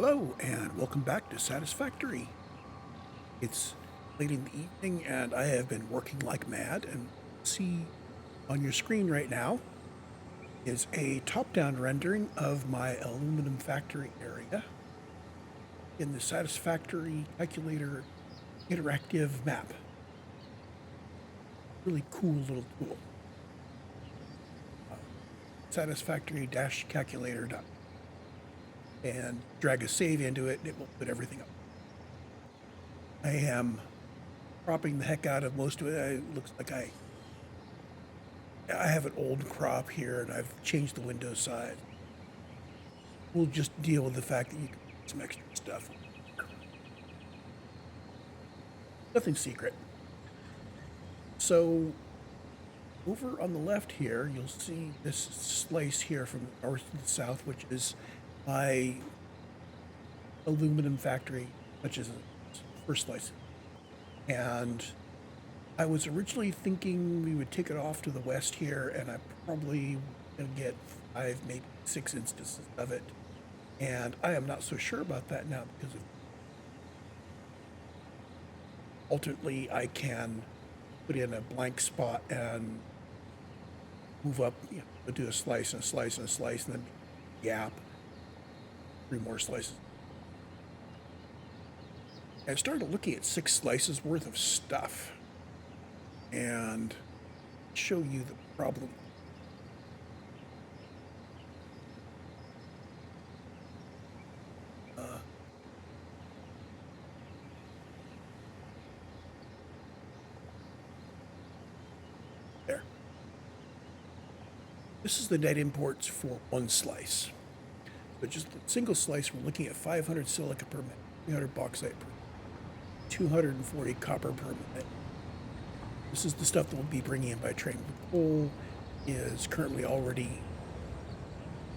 Hello, and welcome back to Satisfactory. It's late in the evening, and I have been working like mad. And see on your screen right now is a top-down rendering of my aluminum factory area in the Satisfactory Calculator interactive map. Really cool little tool. Satisfactory-calculator. And drag a save into it, and it will put everything up. I am cropping the heck out of most of it. It looks like I have an old crop here, and I've changed the window size. We'll just deal with the fact that you can put some extra stuff. Nothing secret. So over on the left here, you'll see this slice here from the north to the south, which is my aluminum factory, which is the first slice. And I was originally thinking we would take it off to the west here, and I probably going to get 5, maybe 6 instances of it. And I am not so sure about that now because ultimately I can put in a blank spot and move up, do a slice and a slice and a slice, and then gap, 3 more slices. I started looking at 6 slices worth of stuff and show you the problem. There. This is the net imports for 1 slice. But just a single slice, we're looking at 500 silica per minute, 300 bauxite per minute, 240 copper per minute. This is the stuff that we'll be bringing in by train. The coal is currently already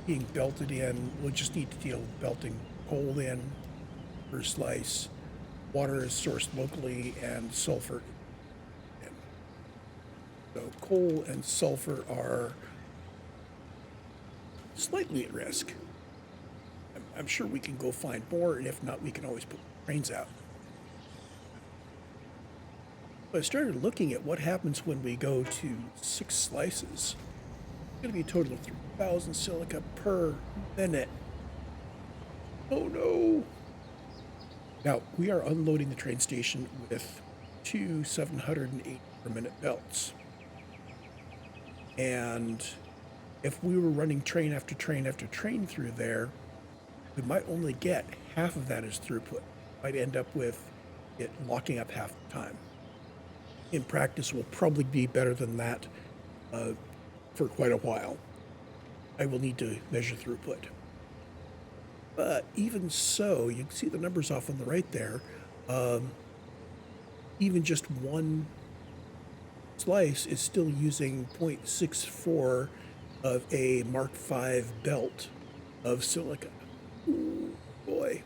being belted in. We'll just need to deal with belting coal in per slice. Water is sourced locally, and sulfur in. So coal and sulfur are slightly at risk. I'm sure we can go find more, and if not, we can always put trains out. But I started looking at what happens when we go to 6 slices. It's going to be a total of 3,000 silica per minute. Oh no! Now, we are unloading the train station with 2 708 per minute belts. And if we were running train after train after train through there, we might only get half of that as throughput. Might end up with it locking up half the time. In practice, will probably be better than that for quite a while. I will need to measure throughput. But even so, you can see the numbers off on the right there. Even just 1 slice is still using 0.64 of a Mark V belt of silica. Ooh, boy.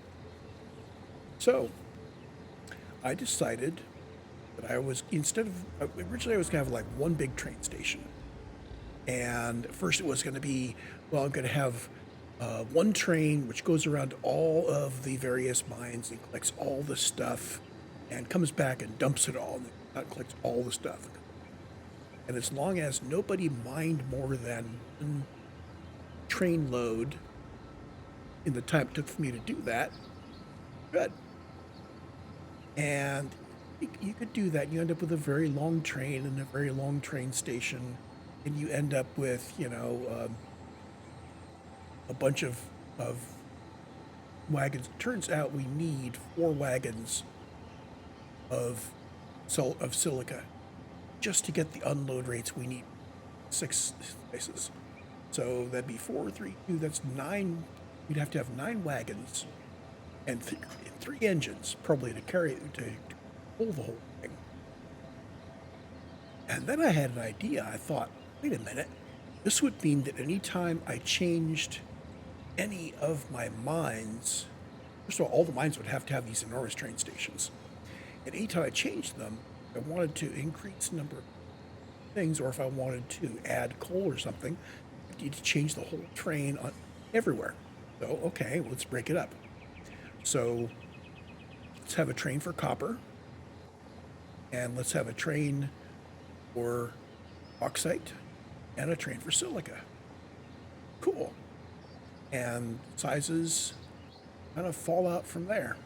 So I decided that I was, originally I was going to have like 1 big train station. And first it was going to be, well, I'm going to have 1 train which goes around all of the various mines and collects all the stuff and comes back and dumps it all and collects all the stuff. And as long as nobody mined more than 1 train load in the time it took for me to do that, good. And you could do that. You end up with a very long train and a very long train station, and you end up with, a bunch of wagons. It turns out we need 4 wagons of silica just to get the unload rates we need. 6 slices. So that'd be 4, 3, 2, that's 9. We'd have to have 9 wagons and 3 engines probably to pull the whole thing. And then I had an idea. I thought, wait a minute, this would mean that anytime I changed any of my mines, first of all the mines would have to have these enormous train stations. And anytime I changed them, I wanted to increase the number of things, or if I wanted to add coal or something, I need to change the whole train on everywhere. So, okay, let's break it up. So let's have a train for copper, and let's have a train for bauxite, and a train for silica. Cool. And sizes kind of fall out from there.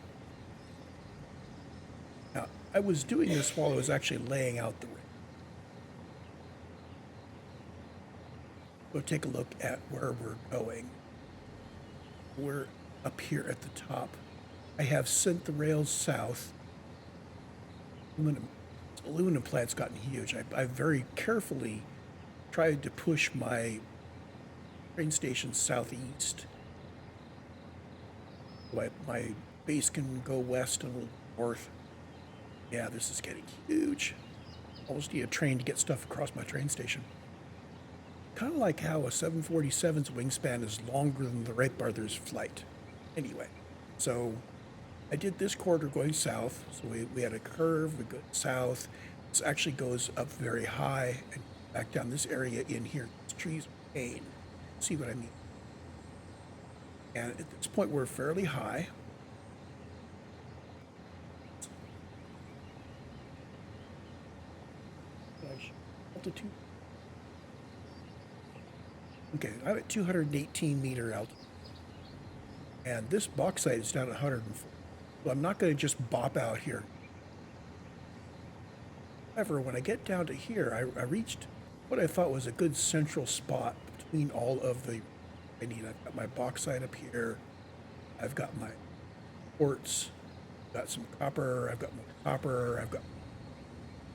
Now, I was doing this while I was actually laying out the rig. Go take a look at where we're going. We're up here at the top. I have sent the rails south. Aluminum plant's gotten huge. I very carefully tried to push my train station southeast. My base can go west and a little north. Yeah, this is getting huge. Almost need a train to get stuff across my train station. Kind of like how a 747's wingspan is longer than the Wright brothers' flight. Anyway, so I did this corridor going south. So we had a curve, we go south. This actually goes up very high and back down this area in here. These trees are cane. See what I mean? And at this point, we're fairly high. Altitude. Okay, I'm at 218 meter altitude. And this bauxite is down at 104. So I'm not going to just bop out here. However, when I get down to here, I reached what I thought was a good central spot between all of the I need. I've got my bauxite up here. I've got my quartz. I've got some copper. I've got more copper. I've got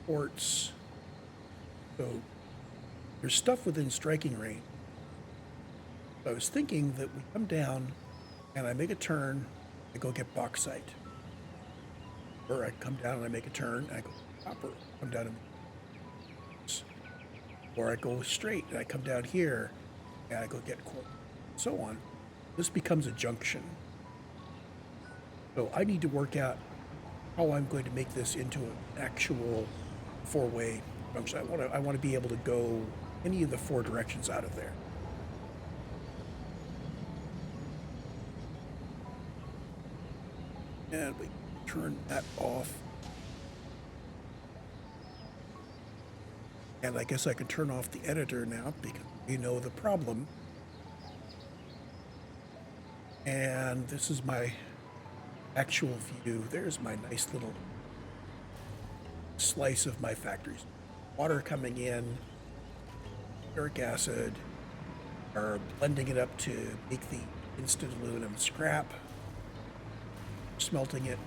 quartz. So there's stuff within striking range. So I was thinking that we come down and I make a turn, I go get bauxite. Or I come down and I make a turn, and I go copper, come down and or I go straight and I come down here and I go get quartz, so on. This becomes a junction. So I need to work out how I'm going to make this into an actual four-way junction. I want to be able to go any of the four directions out of there. And we turn that off. And I guess I can turn off the editor now because we know the problem. And this is my actual view. There's my nice little slice of my factories. Water coming in, uric acid, are blending it up to make the instant aluminum scrap, smelting it,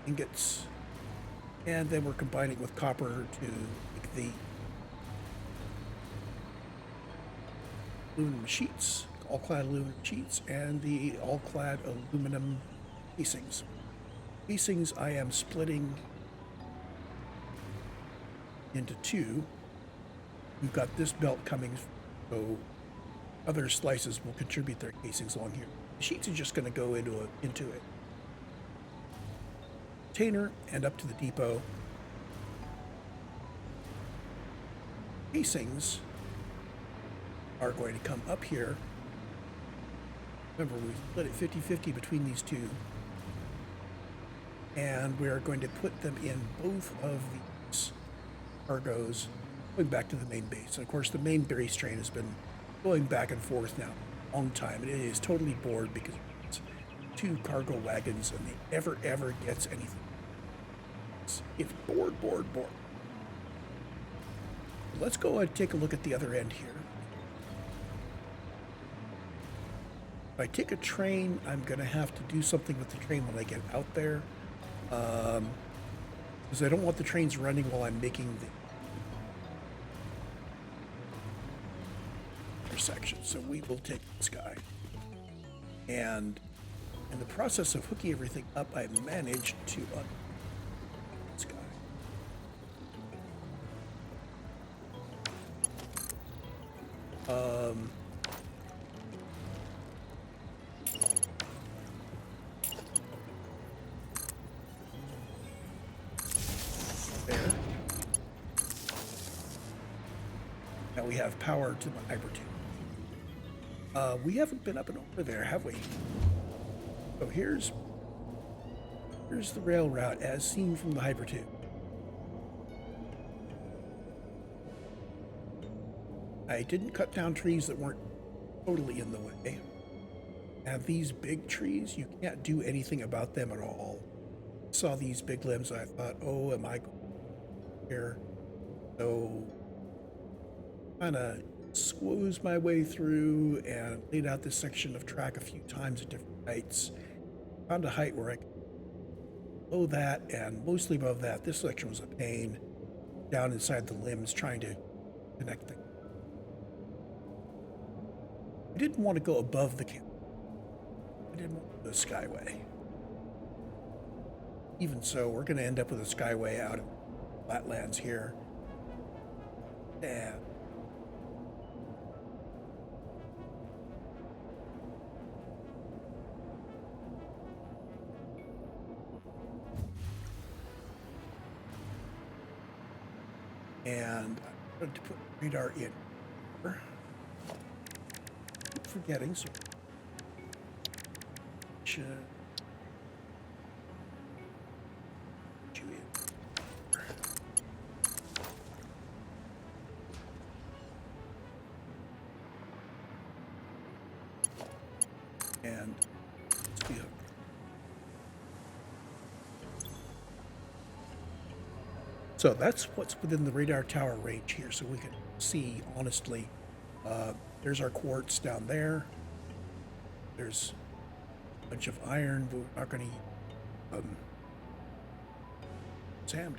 ingots, and then we're combining it with copper to make the aluminum sheets, all-clad aluminum sheets, and the all-clad aluminum casings. Casings I am splitting into two. We've got this belt coming, so other slices will contribute their casings along here. The sheets are just going to go into a container and up to the depot. Casings are going to come up here. Remember, we split it 50-50 between these two. And we are going to put them in both of these cargoes going back to the main base. And of course, the main base train has been going back and forth now a long time. And it is totally bored because it's two cargo wagons and they never, ever gets anything. It's bored. Let's go and take a look at the other end here. If I take a train, I'm going to have to do something with the train when I get out there. Because I don't want the trains running while I'm making the intersection. So we will take this guy. And in the process of hooking everything up, I managed to this guy. There. Now we have power to the hybrid tube. We haven't been up and over there, have we? So here's Here's the rail route as seen from the hypertube. I didn't cut down trees that weren't totally in the way. And these big trees, you can't do anything about them at all. Saw these big limbs, I thought, oh, am I going here? So, kind of squoze my way through and laid out this section of track a few times at different heights. Found a height where I could below that and mostly above that. This section was a pain down inside the limbs trying to connect things. I didn't want to go above the camp. I didn't want the skyway. Even so, we're going to end up with a skyway out of flatlands here. And I'm going to put radar in. Keep forgetting, so should you in. And let's be hooked. So that's what's within the radar tower range here, so we can see honestly. There's our quartz down there. There's a bunch of iron, but we're not going to sand.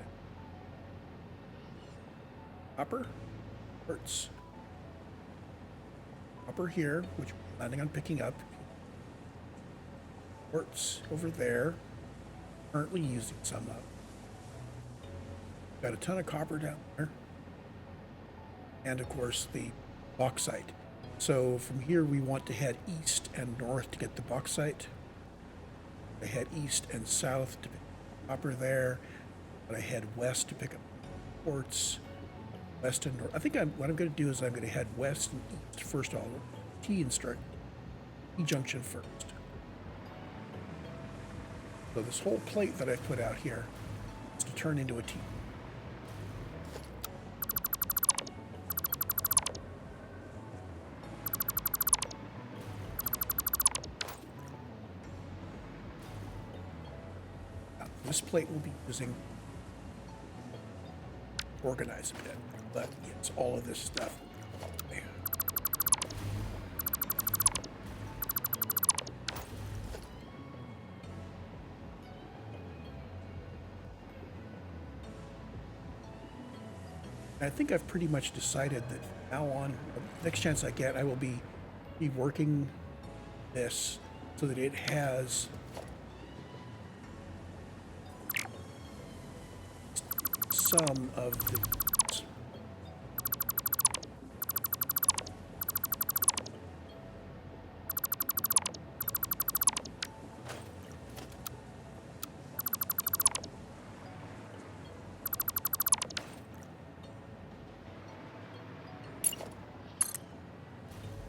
Copper, quartz. Copper here, which we're planning on picking up. Quartz over there. Currently using some of. Got a ton of copper down there. And of course the bauxite. So from here we want to head east and north to get the bauxite. I head east and south to pick up copper there. But I head west to pick up quartz. West and north. I think what I'm going to do is I'm going to head west and east first. All T junction first. So this whole plate that I've put out here is to turn into a T. This plate will be using organize a bit, but it's all of this stuff. I think I've pretty much decided that from now on, next chance I get, I will be working this so that it has some of the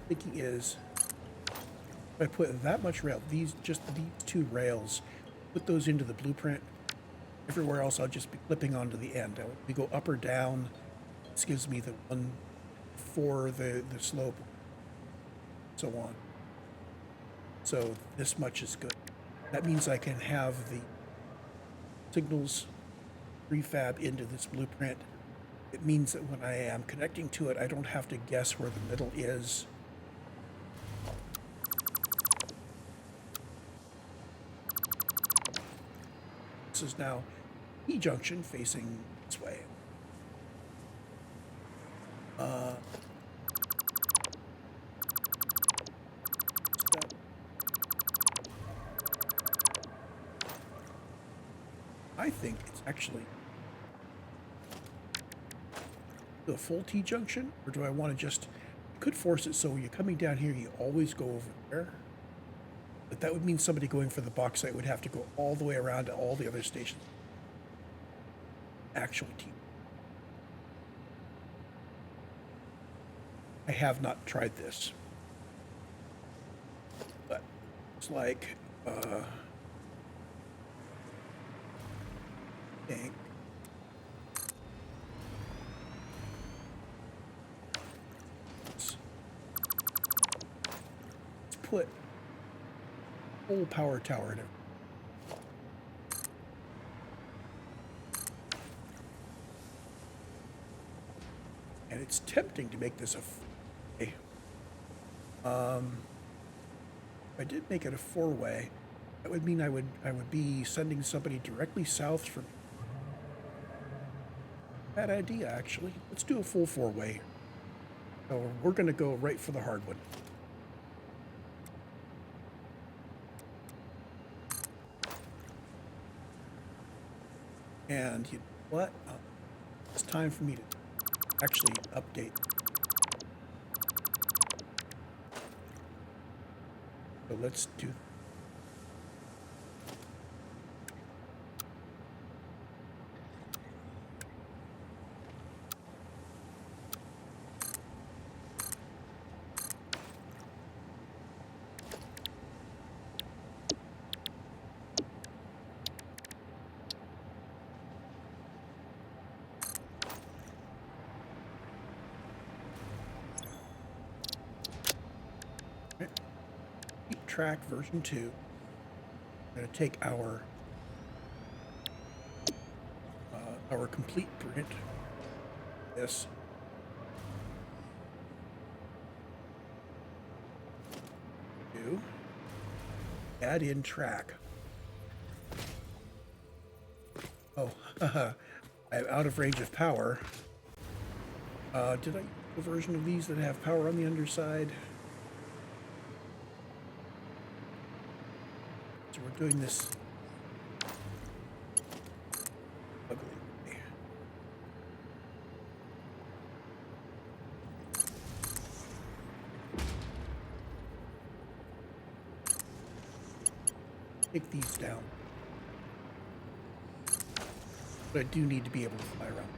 thinking is if I put that much rail, just these two rails, put those into the blueprint. Everywhere else, I'll just be clipping onto the end. We go up or down. This gives me the one for the slope, so on. So this much is good. That means I can have the signals prefab into this blueprint. It means that when I am connecting to it, I don't have to guess where the middle is. This is now E junction facing this way. I think it's actually the full T junction, or do I want to just, I could force it so when you're coming down here, you always go over there. But that would mean somebody going for the bauxite would have to go all the way around to all the other stations. Actual T. I have not tried this, but it's like think. Let's put full power tower in it. And it's tempting to make this a if I did make it a four-way, that would mean I would be sending somebody directly south from. Bad idea, actually. Let's do a full four-way. So we're going to go right for the hard one. And you know what? It's time for me to actually update. So let's do. Track version 2. I'm going to take our complete print. Yes. Add in track. Oh, I'm out of range of power. Did I use a version of these that have power on the underside? So we're doing this ugly way. Take these down. But I do need to be able to fly around.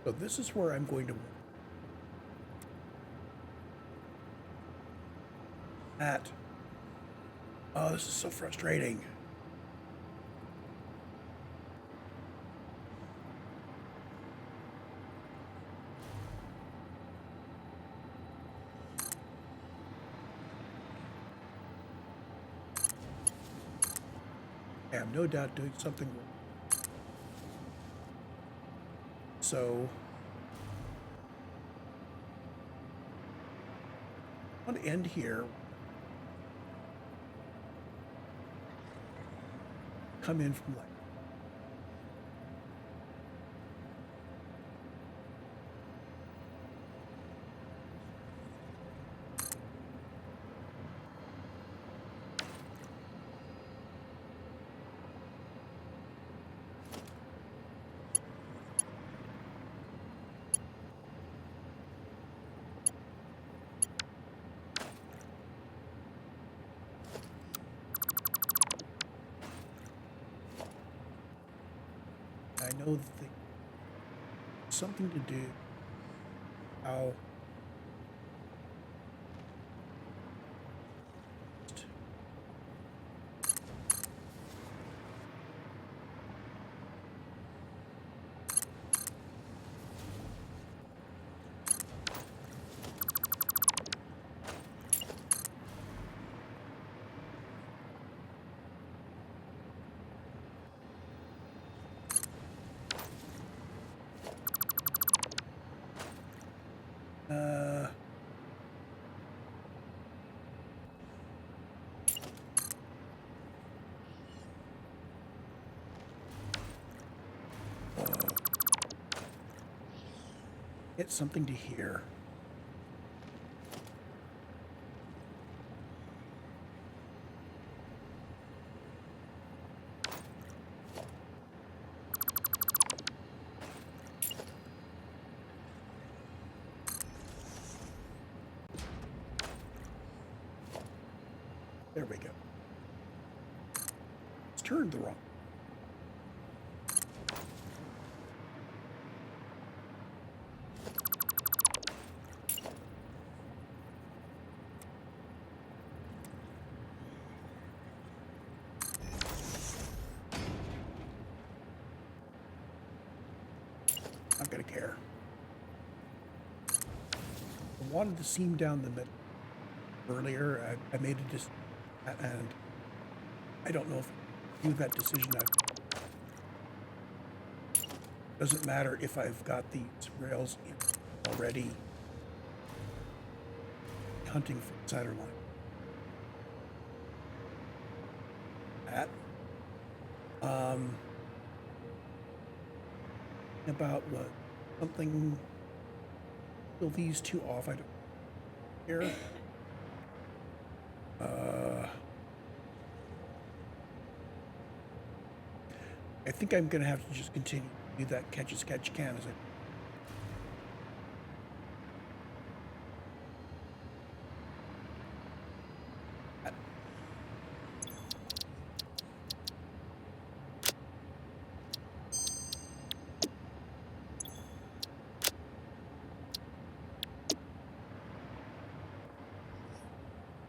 So this is where I'm going to at. Oh, this is so frustrating. I have no doubt doing something wrong. So I want to end here. Come in from left. I know that something to do. How get something to hear. There we go. It's turned the wrong. care. I wanted to seam down the middle earlier. I made a decision, and I don't know if I do that decision. Doesn't matter if I've got these rails in already hunting for the center line. That. About what? Something. Fill these two off. I don't care. I think I'm going to have to just continue to do that catch as catch can as I.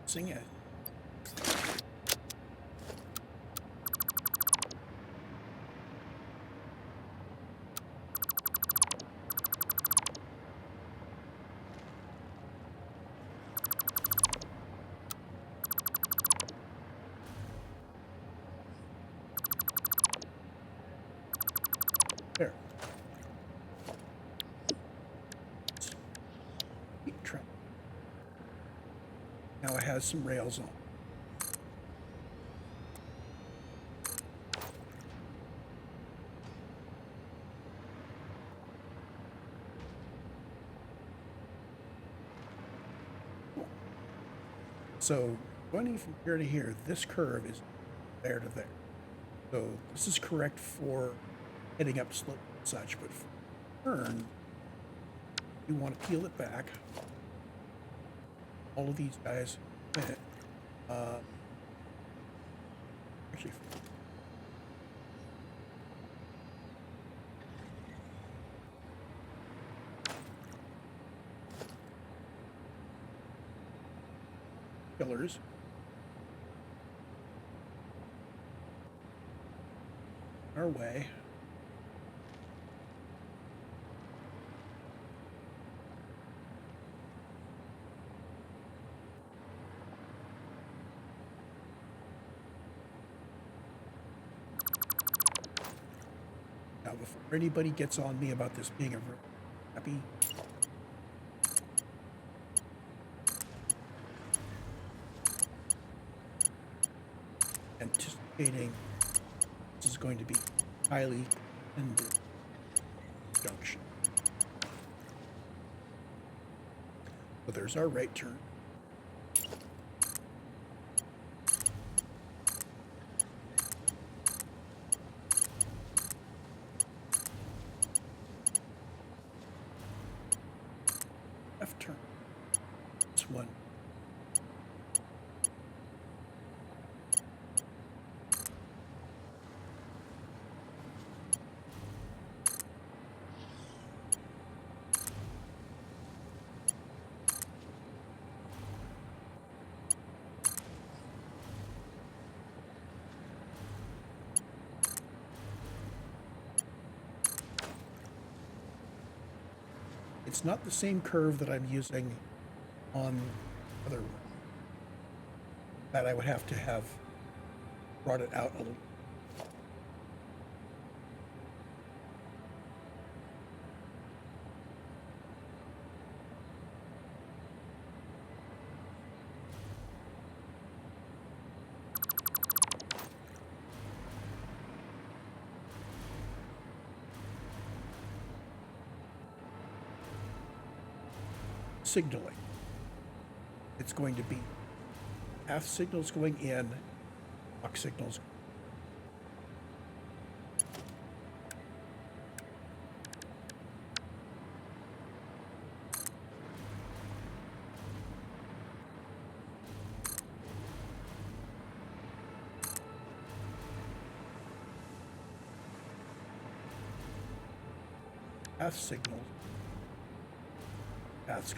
Sing it. There. Keep track. Now it has some rails on. Cool. So running from here to here, this curve is there to there. So this is correct for heading up slope and such, but for turn, you want to peel it back. All of these guys, actually, pillars. Our way. Now, before anybody gets on me about this being a happy, anticipating this is going to be highly ended junction. So there's our right turn. Left turn. This one. It's not the same curve that I'm using on the other one. That I would have to have brought it out a little. Signaling. It's going to be half signals going in, box signals. Half signals. That's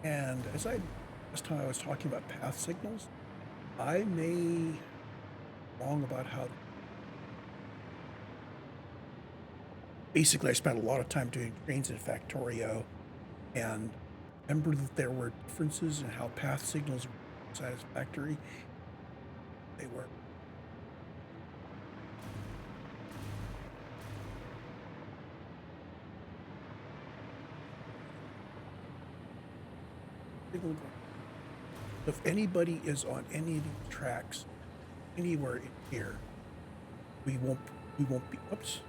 And last time I was talking about path signals, I may be wrong about how. Basically, I spent a lot of time doing trains in Factorio, and remember that there were differences in how path signals were satisfactory. They were. If anybody is on any of these tracks, anywhere in here, we won't be, oops,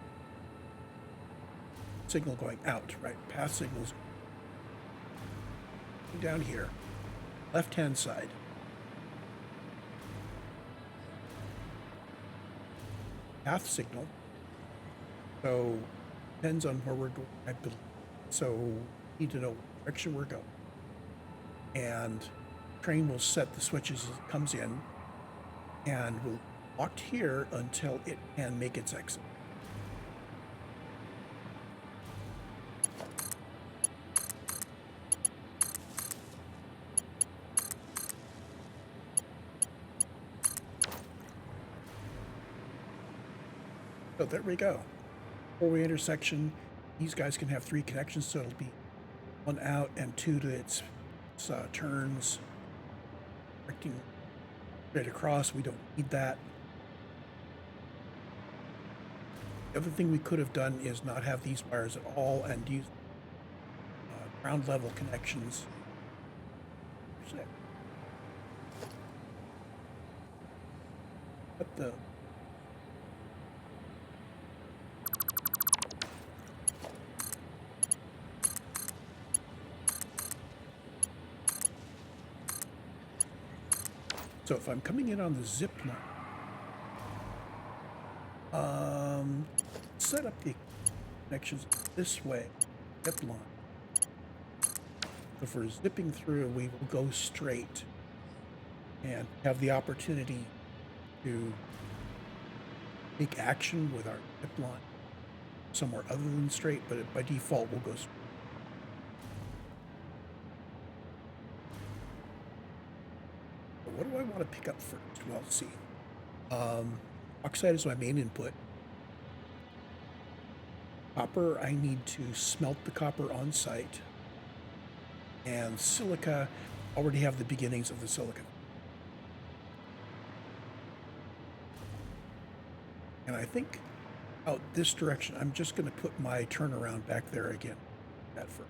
signal going out, right? Path signals down here, left-hand side. Path signal. So depends on where we're going, I believe. So we need to know what direction we're going. And train will set the switches as it comes in, and we'll locked here until it can make its exit. So there we go. Four-way intersection. These guys can have 3 connections, so it'll be 1 out and 2 to its turns. Directing straight across, we don't need that. The other thing we could have done is not have these wires at all and use ground level connections. But the So if I'm coming in on the zip line, set up the connections this way, zip line. If we're zipping through, we will go straight and have the opportunity to take action with our zip line somewhere other than straight, but by default we'll go straight. What do I want to pick up first? Well, let's see. Oxide is my main input. Copper, I need to smelt the copper on site. And silica, already have the beginnings of the silica. And I think out this direction, I'm just going to put my turnaround back there again. That first.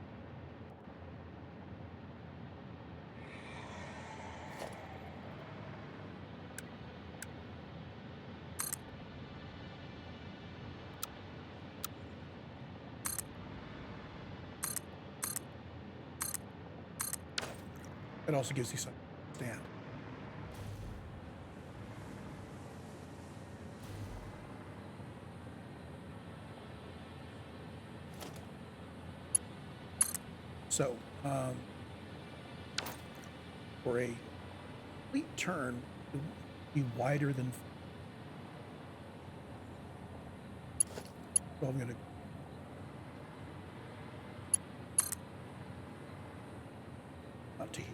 It also gives you some stand. So, for a complete turn, it will be wider than. So I'm going to. Not to here.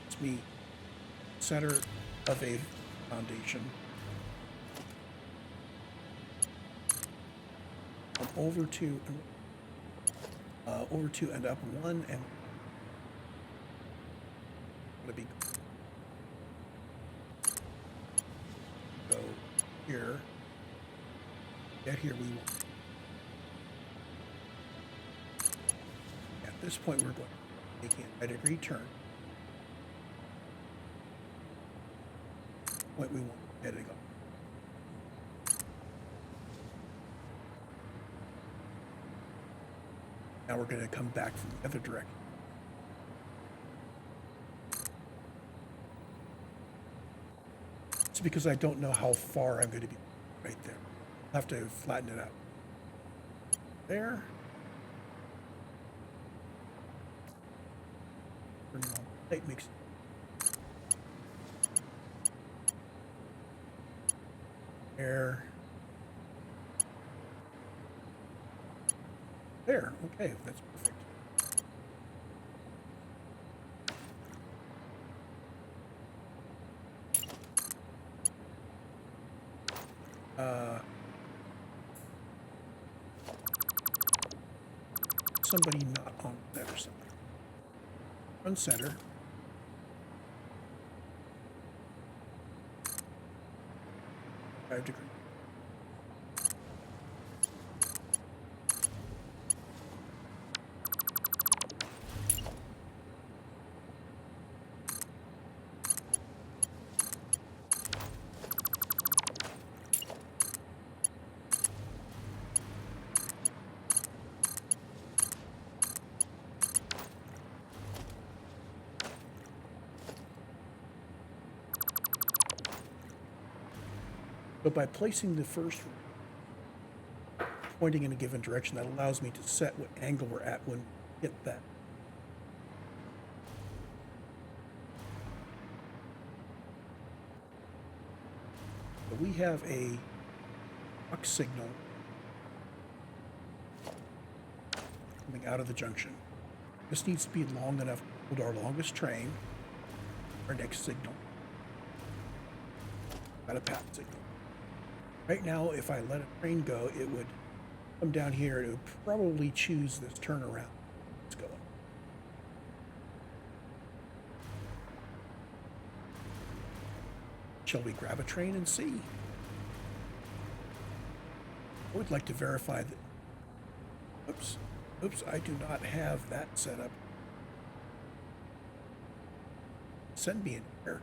It's me, center of a foundation. Over to and up 1 and going to be go here. Get here we want. At this point we're going to make a degree turn. Point we want heading up. Now we're going to come back from the other direction. It's because I don't know how far I'm going to be right there. I'll have to flatten it out. There. Turning on the light makes there. There, okay, that's perfect. Somebody not on center side. On center. Five degrees. So by placing the first pointing in a given direction, that allows me to set what angle we're at when we hit that. So we have a truck signal coming out of the junction. This needs to be long enough to hold our longest train, our next signal. Got a path signal. Right now, if I let a train go, it would come down here. It would probably choose this turnaround. Let's go. Shall we grab a train and see? I would like to verify that. Oops, I do not have that set up. Send me an error.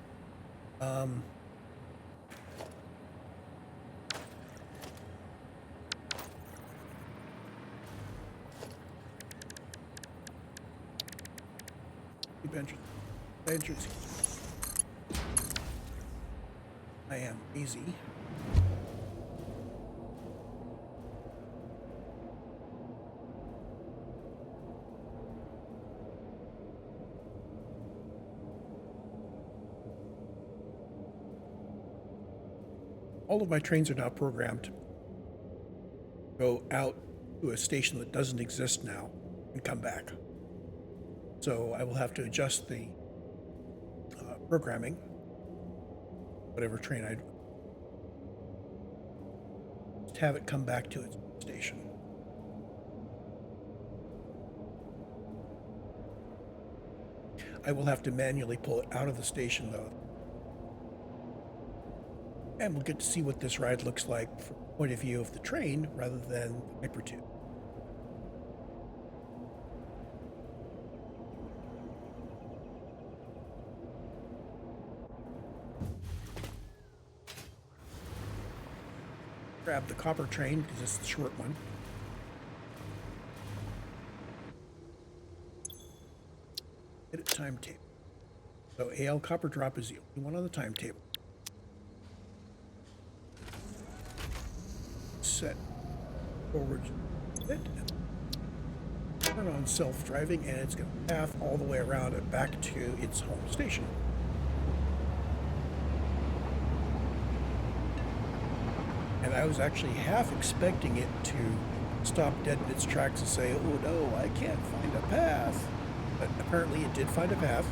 Entrance. I am easy. All of my trains are now programmed to go out to a station that doesn't exist now and come back. So I will have to adjust the programming, whatever train I'd just have it come back to its station. I will have to manually pull it out of the station though. And we'll get to see what this ride looks like from the point of view of the train rather than the hypertube. Grab the copper train because it's the short one. Edit timetable. So AL copper drop is the only one on the timetable. Set forward it. Turn on self-driving and it's going to path all the way around and back to its home station. And I was actually half expecting it to stop dead in its tracks and say, oh no, I can't find a path. But apparently it did find a path.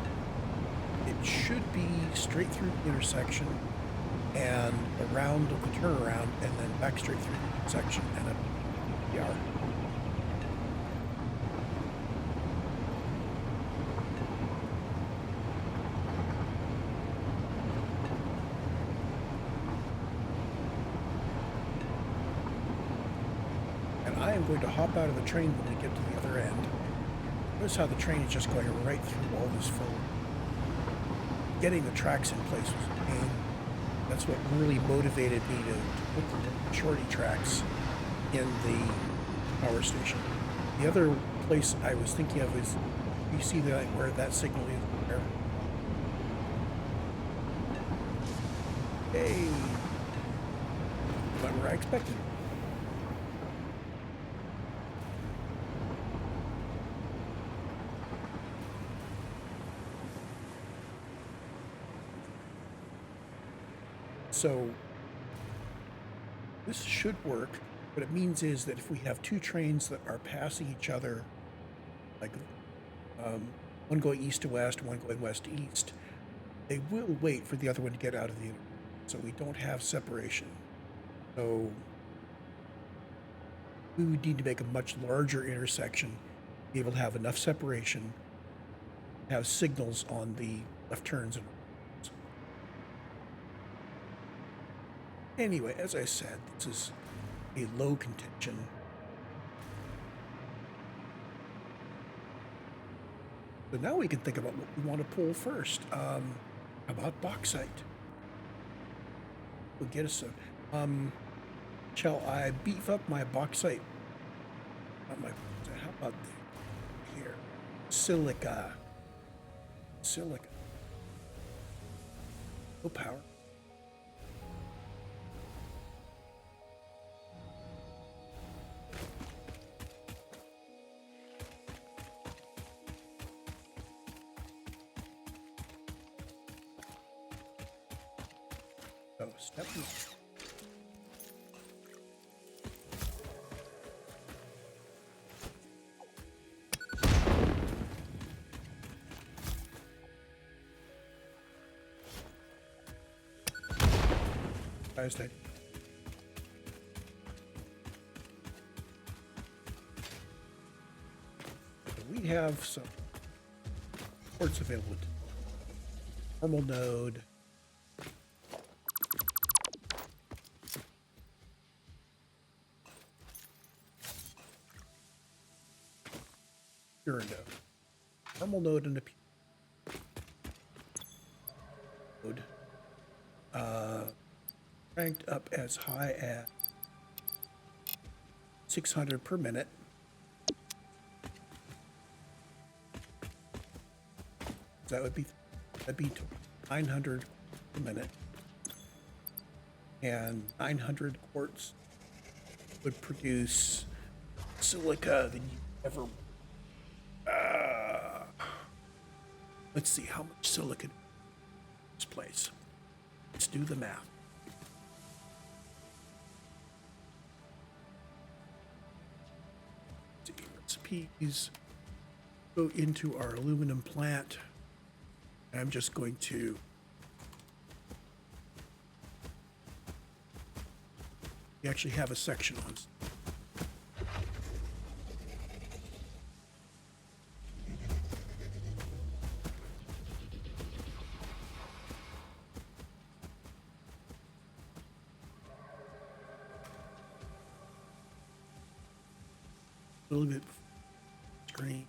It should be straight through the intersection and around the turnaround and then back straight through the intersection and up the yard. I am going to hop out of the train when we get to the other end. Notice how the train is just going right through all this foam. Getting the tracks in place was a pain. That's what really motivated me to put the shorty tracks in the power station. The other place I was thinking of is, you see that where that signal is there? Hey, not where I expected. So this should work, but What it means is that if we have two trains that are passing each other, like one going east to west, one going west to east, they will wait for the other one to get out of the intersection, so we don't have separation. So we would need to make a much larger intersection, be able to have enough separation, have signals on the left turns and rights. Anyway, as I said, this is a low contention. So now we can think about what we want to pull first. How about bauxite? We'll get us a. Shall I beef up my bauxite? Not my bauxite. How about here? Silica. Silica. No power. So step one. That we have some ports available. Normal node. Pure node. Normal node and a pure node. Cranked up as high as 600 per minute. That'd be 900 per minute, and 900 quartz would produce silica than you ever. Let's see how much silica in this place. Let's do the math. Recipes go into our aluminum plant. I'm just going to we actually have a section on a little bit screen.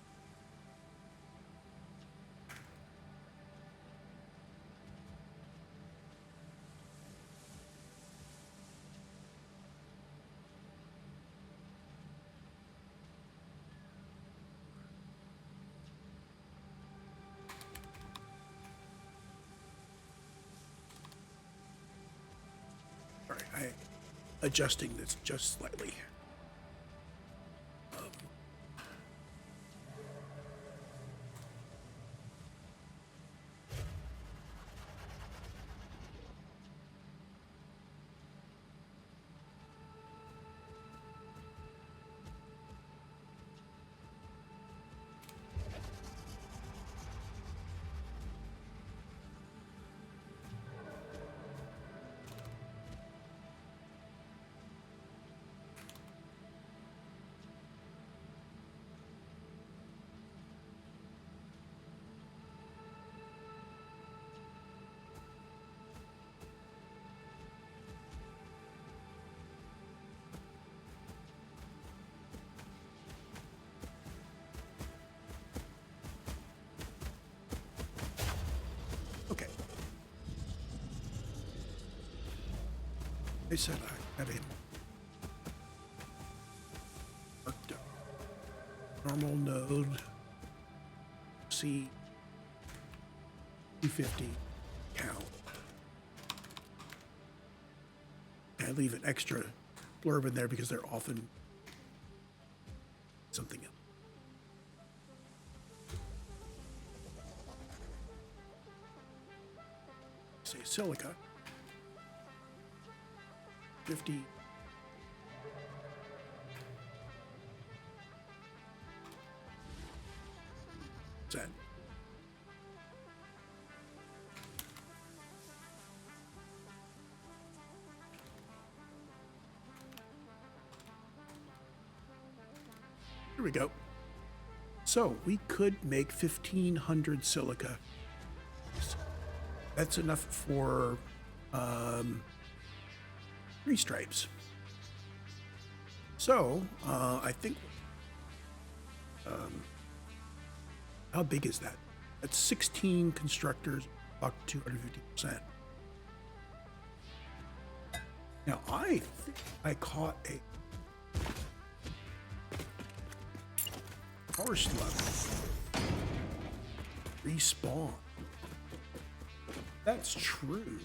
All right, I'm adjusting this just slightly. Okay. I said I had a marked normal node C 250 count. I leave an extra blurb in there because they're often something else. Say silica 50 Here we go. So we could make 1,500 silica. That's enough for 3 stripes. So I think, how big is that? That's 16 constructors, about 250%. Now I think I caught a power slug respawn. That's true.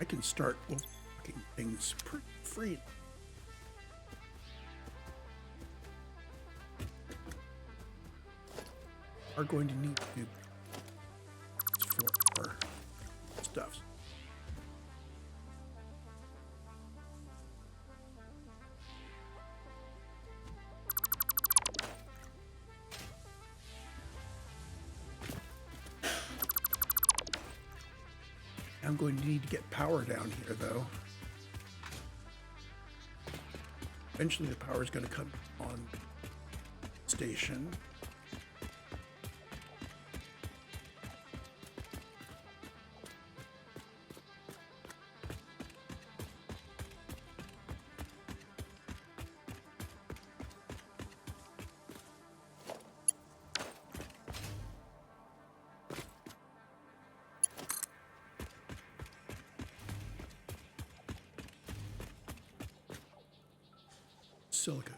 I can start looking things pretty free. Are going to need to do for our stuffs. I'm going to need to get power down here, though. Eventually, the power is going to come on station. Silica.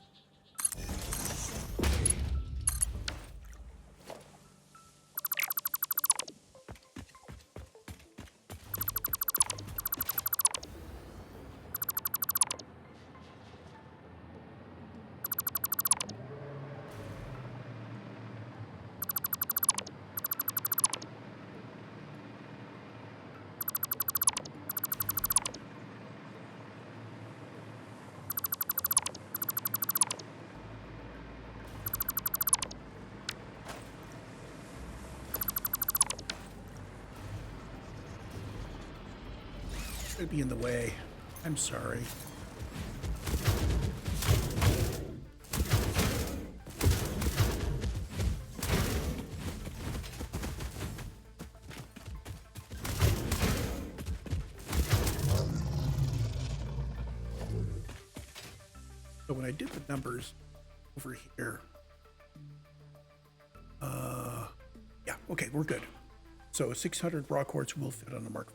It'd be in the way. I'm sorry. So when I did the numbers over here, yeah, okay, we're good. So 600 raw quartz will fit on the Mark.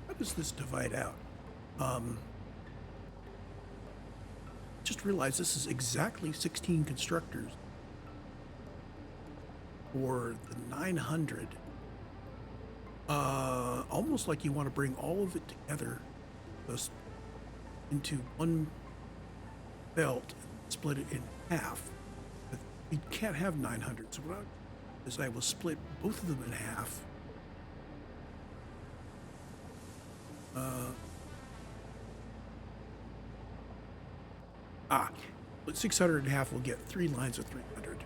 How does this divide out? Just realized this is exactly 16 constructors for the 900. Almost like you want to bring all of it together into one belt, split it in half. But you can't have 900, so what I will split both of them in half. But 600 in half will get 3 lines of 300.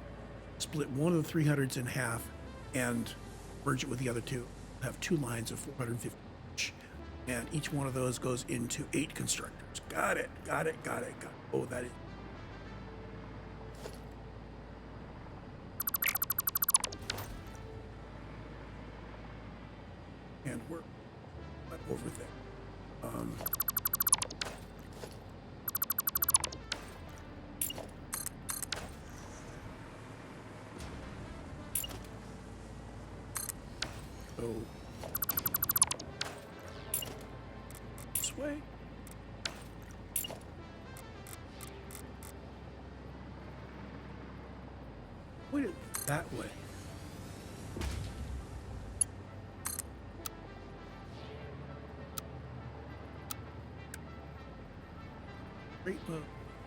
Split one of the 300s in half and merge it with the other two. Have 2 lines of 450 each. And each one of those goes into 8 constructors. Got it. Oh, that is. And we're over there. So this way. Point it that way.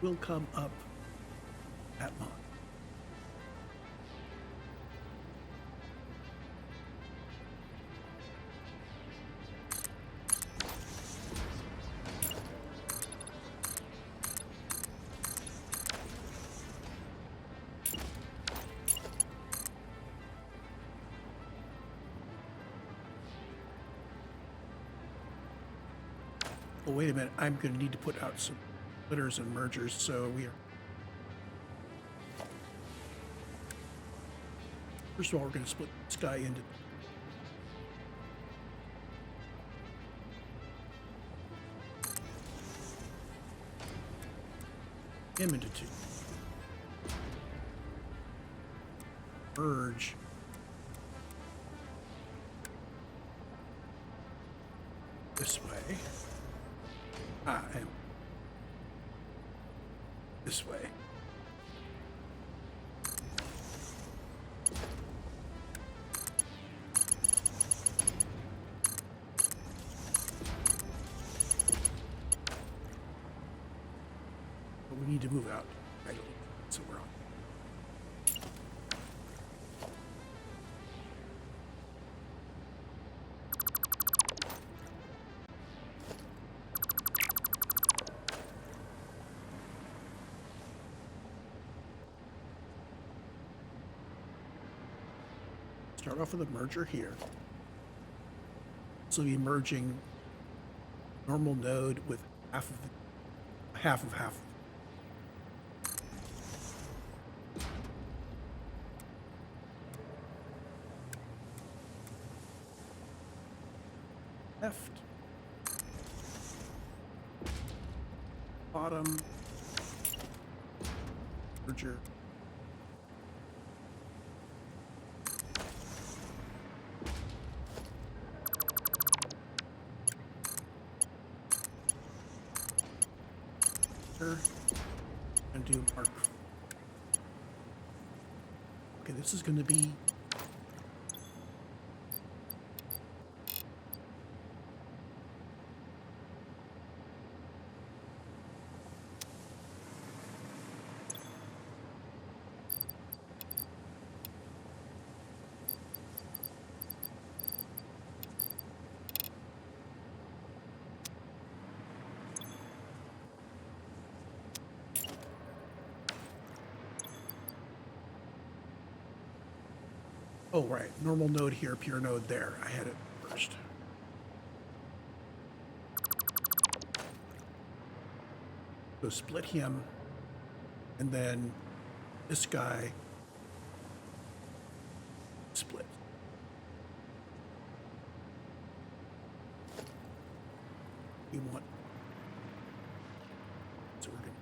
will come up that line. Oh, wait a minute. I'm going to need to put out some splitters and mergers, so we are... First of all, we're going to split this guy into... him into two. Merge. This way. And this way. But we need to move out right a little bit, so we're on. Start off with a merger here. So we'll be merging normal node with half of half. Left. Bottom. Merger. And do mark. Okay, this is going to be oh, right. Normal node here, pure node there. I had it first. So split him, and then this guy split. We want, so we're going to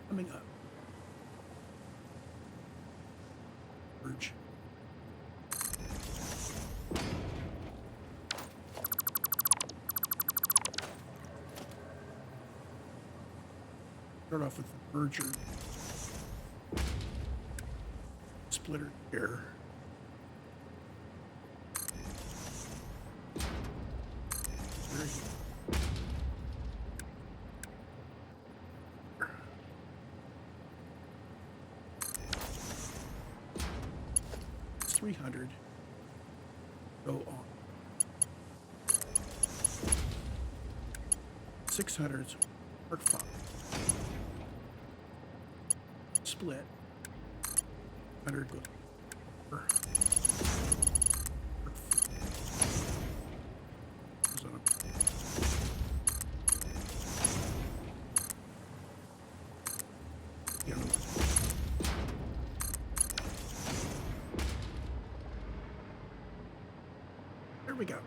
coming up. Merge. Start off with the merger. Splitter here. Very 300 go on 600s arc 5 split 100 go arc 4. There we go.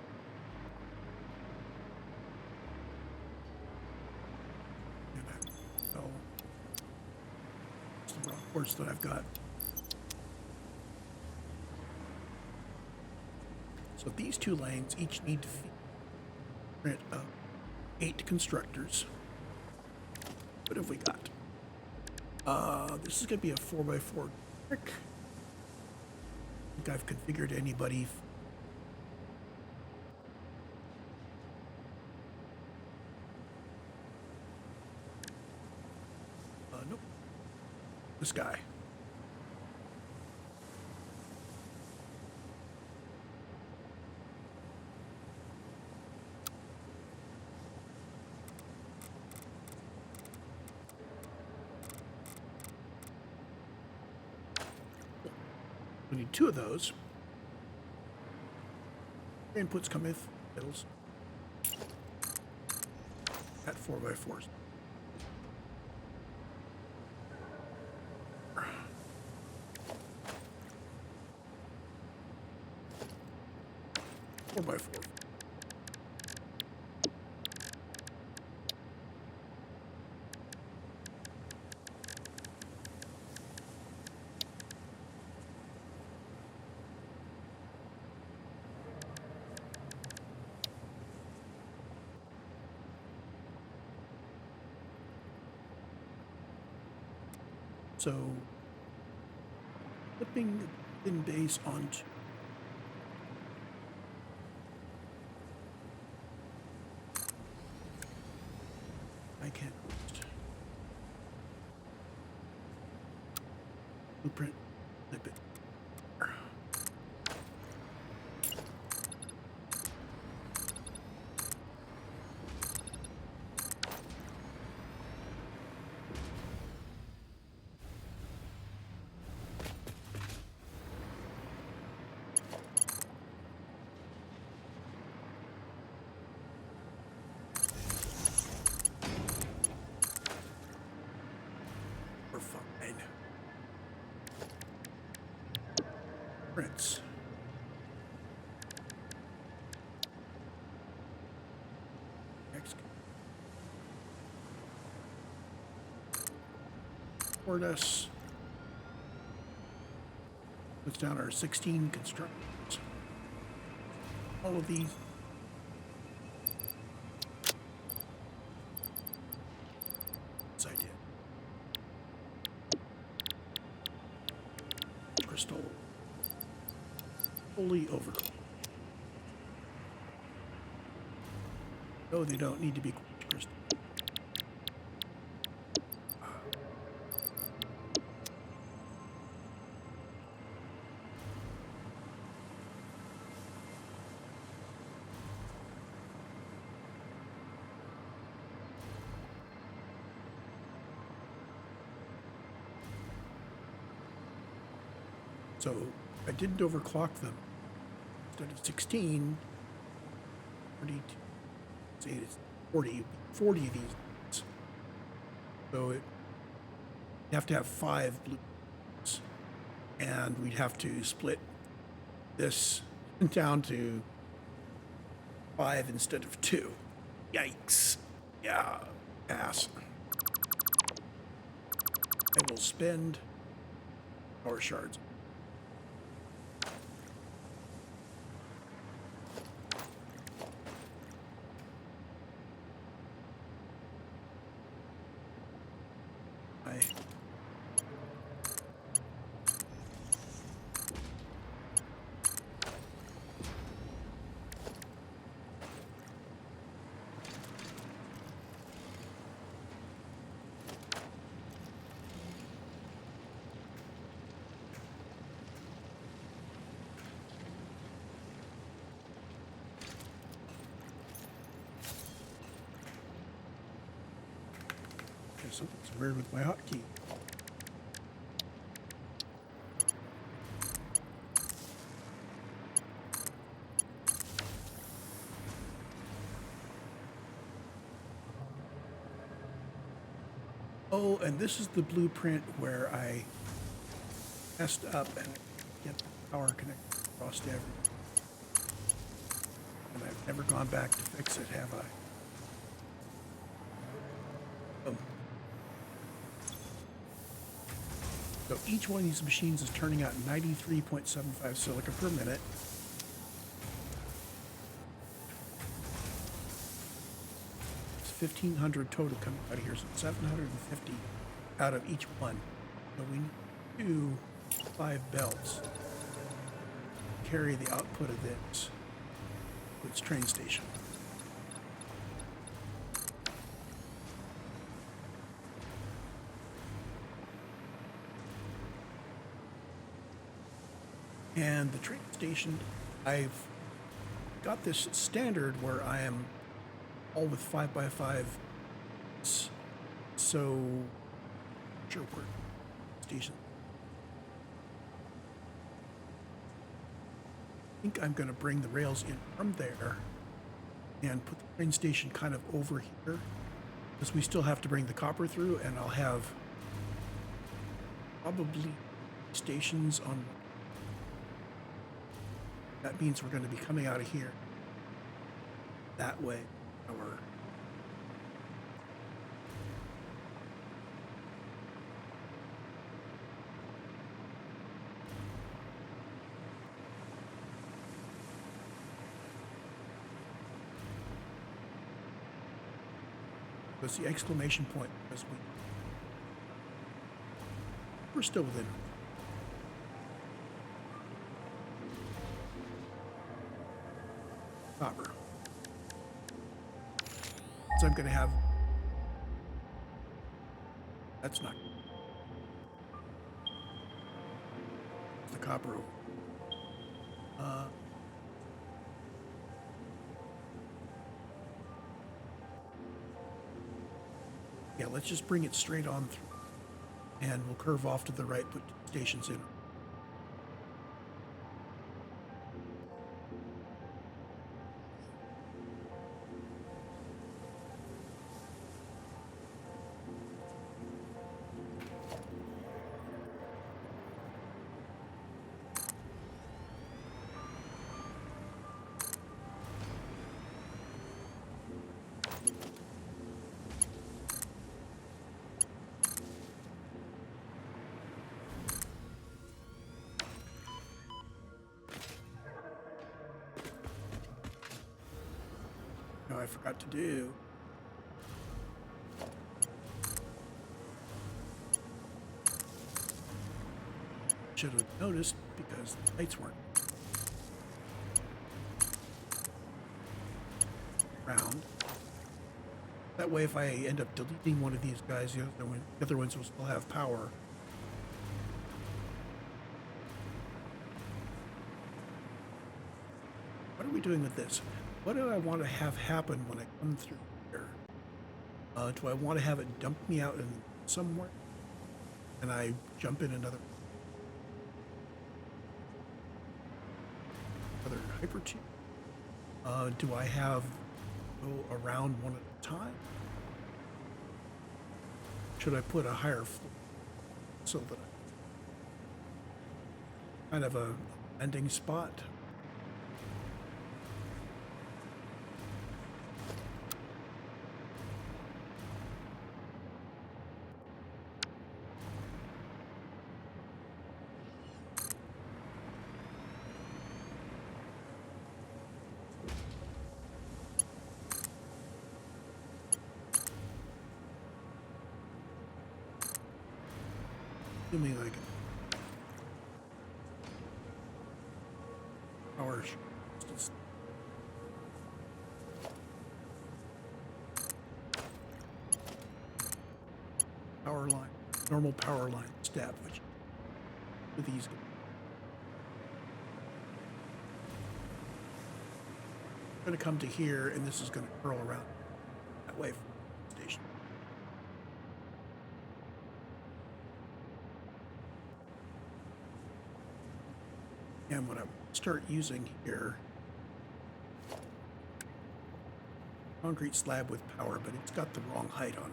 Oh, it's the raw quartz that I've got. So these two lanes each need to print 8 constructors. What have we got? This is going to be a 4x4 brick. think I've configured anybody. Nope. This guy. We need 2 of those. Inputs come with metals at 4x4s. Four by four. So, flipping the thin base onto I can't blueprint flip it. We're fine. Prints. Next. Toward us. Puts down our 16 constructors. All of these. This I did. Crystal. Fully overclocked. No, they don't need to be crystal. So I didn't overclock them. Instead of 16, 32, say it's 40 of these. So you have to have 5 blueprints, and we'd have to split this down to 5 instead of 2. Yikes. Yeah, pass. I will spend power shards. Something's weird with my hotkey. Oh, and this is the blueprint where I messed up and get the power connected across to everything. And I've never gone back to fix it, have I? So each one of these machines is turning out 93.75 silica per minute. It's 1,500 total coming out of here, so 750 out of each one. So we need 5 belts. carry the output of this to its train station. And the train station, I've got this standard where I am all with 5x5, so sure where station. I think I'm going to bring the rails in from there and put the train station kind of over here, because we still have to bring the copper through, and I'll have probably stations on. That means we're going to be coming out of here that way. Was the exclamation point, because we're still within. Copper. So I'm going to have. That's not. The copper. Yeah, let's just bring it straight on through, and we'll curve off to the right, put stations in. I forgot to do. Should have noticed because the lights weren't round. That way, if I end up deleting one of these guys, the other ones will still have power. What are we doing with this? What do I want to have happen when I come through here? Do I want to have it dump me out in somewhere? And I jump in another hyper tube? Do I have go around one at a time? Should I put a higher floor so that I kind of a landing spot? Assuming like power line, normal power line step, which with these going to come to here, and this is going to curl around that way from the station. And what I start using here, concrete slab with power, but it's got the wrong height on it.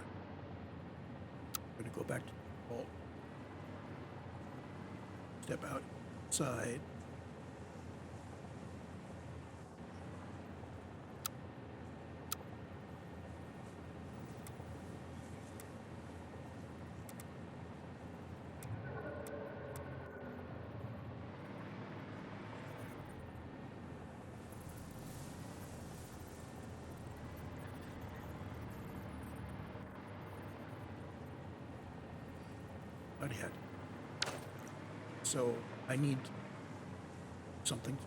I'm going to go back to the vault, step outside. Not yet. So I need something.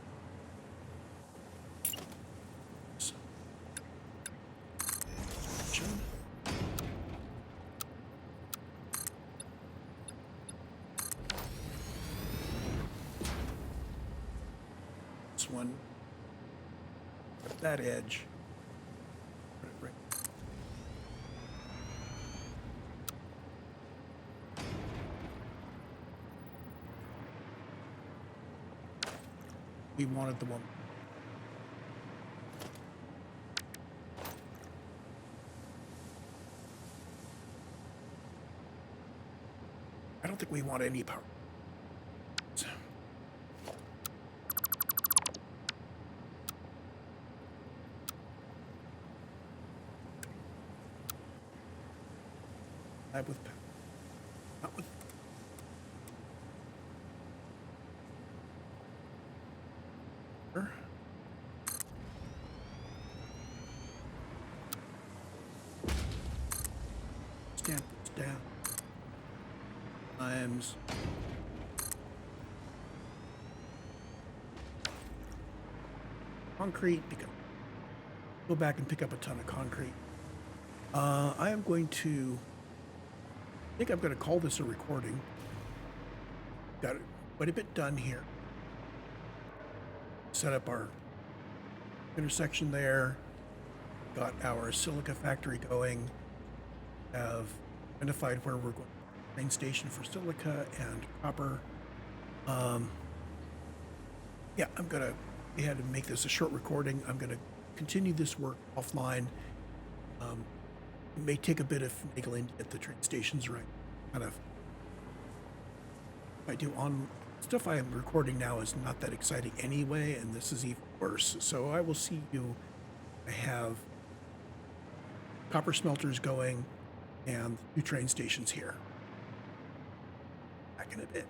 This one, at that edge. Put it right. We wanted the one. I don't think we want any power. With power. Not with. Stamp this down. Times. Concrete, because go back and pick up a ton of concrete. I am going to, I think I'm going to call this a recording. Got it quite a bit done here. Set up our intersection there. Got our silica factory going. Have identified where we're going. Train station for silica and copper. Yeah, I'm going to go ahead and make this a short recording. I'm going to continue this work offline. It may take a bit of finagling to get the train stations right. Kind of, I do on stuff I am recording now is not that exciting anyway, and this is even worse. So I will see you. I have copper smelters going and 2 train stations here. Back in a bit.